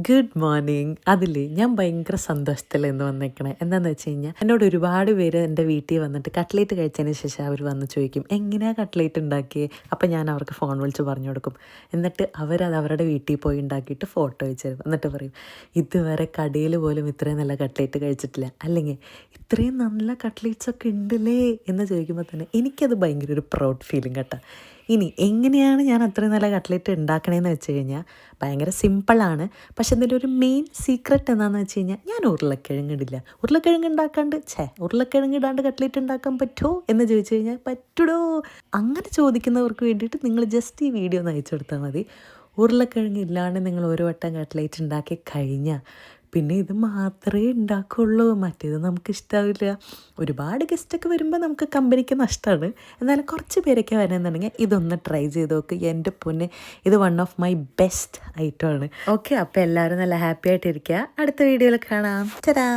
Good morning. അതില്ലേ ഞാൻ ഭയങ്കര സന്തോഷത്തിലെന്ന് വന്നേക്കണേ. എന്താണെന്ന് വെച്ച് കഴിഞ്ഞാൽ എന്നോട് ഒരുപാട് പേര് എൻ്റെ വീട്ടിൽ വന്നിട്ട് കട്ട്ലേറ്റ് കഴിച്ചതിന് ശേഷം അവർ വന്ന് ചോദിക്കും എങ്ങനെയാണ് കട്ട്ലേറ്റ് ഉണ്ടാക്കിയത്. അപ്പം ഞാൻ അവർക്ക് ഫോൺ വിളിച്ച് പറഞ്ഞു കൊടുക്കും. എന്നിട്ട് അവരത് അവരുടെ വീട്ടിൽ പോയി ഉണ്ടാക്കിയിട്ട് ഫോട്ടോ അയച്ചു തരും. എന്നിട്ട് പറയും ഇതുവരെ കടയിൽ പോലും ഇത്രയും നല്ല കട്ട്ലേറ്റ് കഴിച്ചിട്ടില്ല, അല്ലെങ്കിൽ ഇത്രയും നല്ല കട്ട്ലേറ്റ്സ് ഒക്കെ ഉണ്ടല്ലേ എന്ന് ചോദിക്കുമ്പോൾ തന്നെ എനിക്കത് ഭയങ്കര ഒരു പ്രൗഡ് ഫീലിംഗ് കേട്ടോ. ഇനി എങ്ങനെയാണ് ഞാൻ അത്രയും നല്ല കട്ട്ലേറ്റ് ഉണ്ടാക്കണേന്ന് വെച്ച് കഴിഞ്ഞാൽ ഭയങ്കര സിമ്പിളാണ്. പക്ഷെ അതിൻ്റെ ഒരു മെയിൻ സീക്രട്ട് എന്താണെന്ന് വെച്ച് കഴിഞ്ഞാൽ ഞാൻ ഉരുളക്കിഴങ്ങ് ഇടില്ല. ഉരുളക്കിഴങ്ങ് ഉണ്ടാക്കാണ്ട് ഉരുളക്കിഴങ്ങ് ഇടാണ്ട് കട്ട്ലേറ്റ് ഉണ്ടാക്കാൻ പറ്റുമോ എന്ന് ചോദിച്ചു കഴിഞ്ഞാൽ പറ്റുടോ. അങ്ങനെ ചോദിക്കുന്നവർക്ക് വേണ്ടിയിട്ട് നിങ്ങൾ ജസ്റ്റ് ഈ വീഡിയോ ഒന്ന് അയച്ചു കൊടുത്താൽ മതി. ഉരുളക്കിഴങ്ങ് ഇല്ലാണ്ട് നിങ്ങൾ ഒരു വട്ടം കട്ട്ലേറ്റ് ഉണ്ടാക്കി കഴിഞ്ഞാൽ പിന്നെ ഇത് മാത്രമേ ഉണ്ടാക്കുള്ളൂ, മറ്റേത് നമുക്ക് ഇഷ്ടമാവില്ല. ഒരുപാട് ഗസ്റ്റൊക്കെ വരുമ്പോൾ നമുക്ക് കമ്പനിക്ക് നഷ്ടമാണ്. എന്നാലും കുറച്ച് പേരൊക്കെ വരണമെന്നുണ്ടെങ്കിൽ ഇതൊന്ന് ട്രൈ ചെയ്ത് നോക്ക്. എൻ്റെ പൊന്നെ, ഇത് വൺ ഓഫ് മൈ ബെസ്റ്റ് ഐറ്റമാണ്. ഓക്കെ, അപ്പോൾ എല്ലാവരും നല്ല ഹാപ്പി ആയിട്ടിരിക്കുക. അടുത്ത വീഡിയോയിൽ കാണാം. ചേരാ.